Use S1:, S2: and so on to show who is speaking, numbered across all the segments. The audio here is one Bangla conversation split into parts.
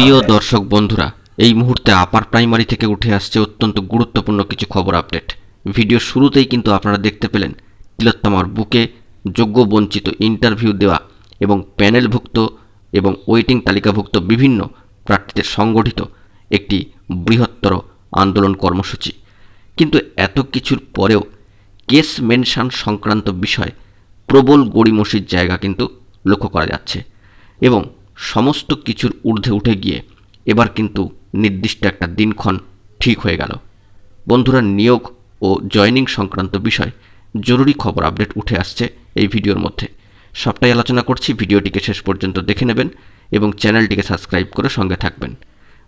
S1: প্রিয় দর্শক বন্ধুরা, এই মুহূর্তে আপার প্রাইমারি থেকে উঠে আসছে অত্যন্ত গুরুত্বপূর্ণ কিছু খবর আপডেট। ভিডিও শুরুতেই কিন্তু আপনারা দেখতে পেলেন তিলোত্তমার বুকে যোগ্য বঞ্চিত ইন্টারভিউ দেওয়া এবং প্যানেলভুক্ত এবং ওয়েটিং তালিকাভুক্ত বিভিন্ন প্রার্থীদের সংগঠিত একটি বৃহত্তর আন্দোলন কর্মসূচি। কিন্তু এত কিছুর পরেও কেস মেনশন সংক্রান্ত বিষয় প্রবল গড়িমসির জায়গা কিন্তু লক্ষ্য করা যাচ্ছে এবং সমস্ত কিছুর ঊর্ধ্বে উঠে গিয়ে এবার কিন্তু নির্দিষ্ট একটা দিনক্ষণ ঠিক হয়ে গেল। বন্ধুরা, নিয়োগ ও জয়েনিং সংক্রান্ত বিষয় জরুরি খবর আপডেট উঠে আসছে এই ভিডিওর মধ্যে। সবটাই আলোচনা করছি, ভিডিওটিকে শেষ পর্যন্ত দেখে নেবেন এবং চ্যানেলটিকে সাবস্ক্রাইব করে সঙ্গে থাকবেন।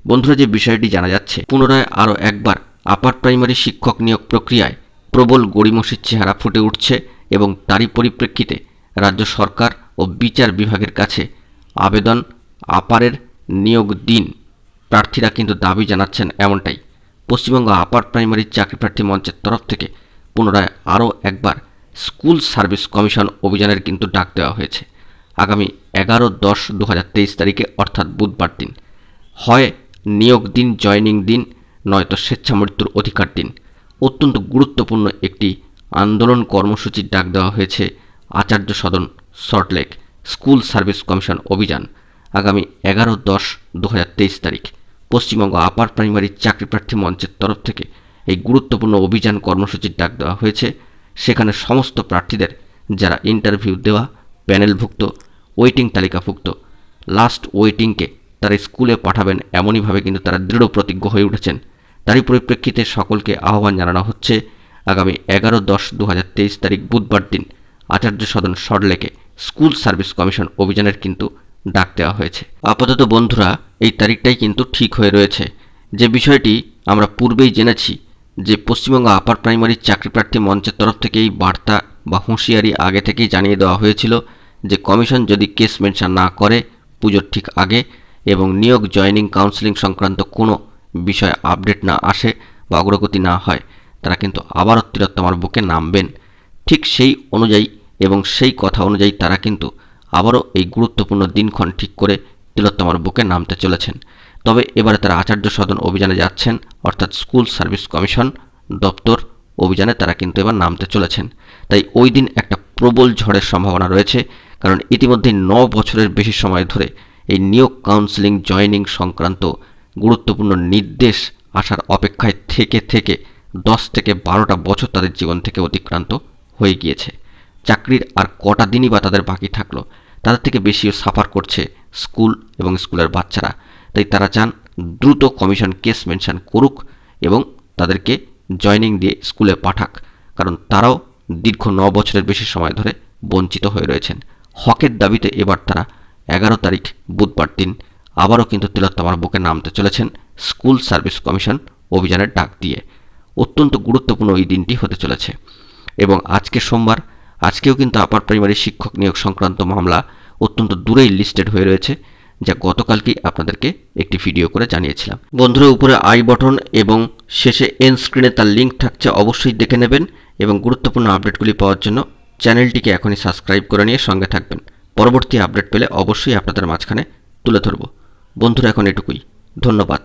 S1: বন্ধুরা, যে বিষয়টি জানা যাচ্ছে, পুনরায় আরও একবার আপার প্রাইমারি শিক্ষক নিয়োগ প্রক্রিয়ায় প্রবল গড়িমসির চেহারা ফুটে উঠছে এবং তারই পরিপ্রেক্ষিতে রাজ্য সরকার ও বিচার বিভাগের কাছে আবেদন আপারের নিয়োগ দিন। প্রার্থীরা কিন্তু দাবি জানাচ্ছেন এমনটাই। পশ্চিমবঙ্গ আপার প্রাইমারি চাকরি প্রার্থী মঞ্চের তরফ থেকে পুনরায় আরও একবার স্কুল সার্ভিস কমিশন অভিযানের কিন্তু ডাক দেওয়া হয়েছে। আগামী 11-10-2023 তারিখে অর্থাৎ বুধবার দিন হয় নিয়োগ দিন, জয়েনিং দিন, নয়তো স্বেচ্ছামৃত্যুর অধিকার দিন। অত্যন্ত গুরুত্বপূর্ণ একটি আন্দোলন কর্মসূচির ডাক দেওয়া হয়েছে আচার্য সদন সল্টলেক স্কুল সার্ভিস কমিশন অভিযান। আগামী 11-10-2023 তারিখ পশ্চিমবঙ্গ আপার প্রাইমারি চাকরি প্রার্থী মঞ্চের তরফ থেকে এই গুরুত্বপূর্ণ অভিযান কর্মসূচির ডাক দেওয়া হয়েছে। সেখানে সমস্ত প্রার্থীদের যারা ইন্টারভিউ দেওয়া, প্যানেলভুক্ত, ওয়েটিং তালিকাভুক্ত, লাস্ট ওয়েটিংকে তারা স্কুলে পাঠাবেন এমনইভাবে কিন্তু তারা দৃঢ় প্রতিজ্ঞ হয়ে উঠেছেন। তারই পরিপ্রেক্ষিতে সকলকে আহ্বান জানানো হচ্ছে আগামী 11-10-2023 তারিখ বুধবার দিন আচার্য সদন সল্টলেকে স্কুল সার্ভিস কমিশন অভিযানের কিন্তু ডাক দেওয়া হয়েছে। আপাতত বন্ধুরা, এই তারিখটাই কিন্তু ঠিক হয়ে রয়েছে। যে বিষয়টি আমরা পূর্বেই জেনেছি যে পশ্চিমবঙ্গ আপার প্রাইমারি চাকরি প্রার্থী মঞ্চের তরফ থেকে এই বার্তা বা হুঁশিয়ারি আগে থেকেই জানিয়ে দেওয়া হয়েছিল যে কমিশন যদি কেস মেনশন না করে পুজোর ঠিক আগে এবং নিয়োগ, জয়েনিং, কাউন্সেলিং সংক্রান্ত কোনো বিষয়ে আপডেট না আসে বা অগ্রগতি না হয়, তারা কিন্তু আবারও তিলোত্তমার বুকে নামবেন। ঠিক সেই অনুযায়ী এবং সেই কথা অনুযায়ী তারা কিন্তু আবারও এই গুরুত্বপূর্ণ দিনক্ষণ ঠিক করে তিলোত্তমার বুকে নামতে চলেছেন। তবে এবারে তারা আচার্য সদন অভিযানে যাচ্ছেন, অর্থাৎ স্কুল সার্ভিস কমিশন দপ্তর অভিযানে তারা কিন্তু এবার নামতে চলেছেন। তাই ওই দিন একটা প্রবল ঝড়ের সম্ভাবনা রয়েছে, কারণ ইতিমধ্যে 9 বছরের বেশি সময় ধরে এই নিয়োগ, কাউন্সেলিং, জয়েনিং সংক্রান্ত গুরুত্বপূর্ণ নির্দেশ আসার অপেক্ষায় থেকে থেকে 10 থেকে 12টা বছর তাদের জীবন থেকে অতিক্রান্ত হয়ে গিয়েছে। চাকরির আর কটা দিনই বা তাদের বাকি থাকলো। তাদের থেকে বেশিও সাফার করছে স্কুল এবং স্কুলের বাচ্চারা। তাই তারা চান দ্রুত কমিশন কেস মেনশন করুক এবং তাদেরকে জয়েনিং দিয়ে স্কুলে পাঠাক, কারণ তারাও দীর্ঘ 9 বছরের বেশি সময় ধরে বঞ্চিত হয়ে রয়েছেন। হকের দাবিতে এবার তারা 11 তারিখ বুধবার দিন আবারও কিন্তু তিলোত্তমার বুকে নামতে চলেছেন স্কুল সার্ভিস কমিশন অভিযানের ডাক দিয়ে। অত্যন্ত গুরুত্বপূর্ণ এই দিনটি হতে চলেছে এবং আজকে সোমবার, আজকেও কিন্তু আপার প্রাইমারি শিক্ষক নিয়োগ সংক্রান্ত মামলা অত্যন্ত দূরেই লিস্টেড হয়ে রয়েছে, যা গতকালকেই আপনাদেরকে একটি ভিডিও করে জানিয়েছিলাম। বন্ধুরা, উপরে আই বটন এবং শেষে এন্ড স্ক্রিনে তার লিঙ্ক থাকছে, অবশ্যই দেখে নেবেন এবং গুরুত্বপূর্ণ আপডেটগুলি পাওয়ার জন্য চ্যানেলটিকে এখনই সাবস্ক্রাইব করে নিয়ে সঙ্গে থাকবেন। পরবর্তী আপডেট পেলে অবশ্যই আপনাদের মাঝখানে তুলে ধরব। বন্ধুরা, এখন এটুকুই। ধন্যবাদ।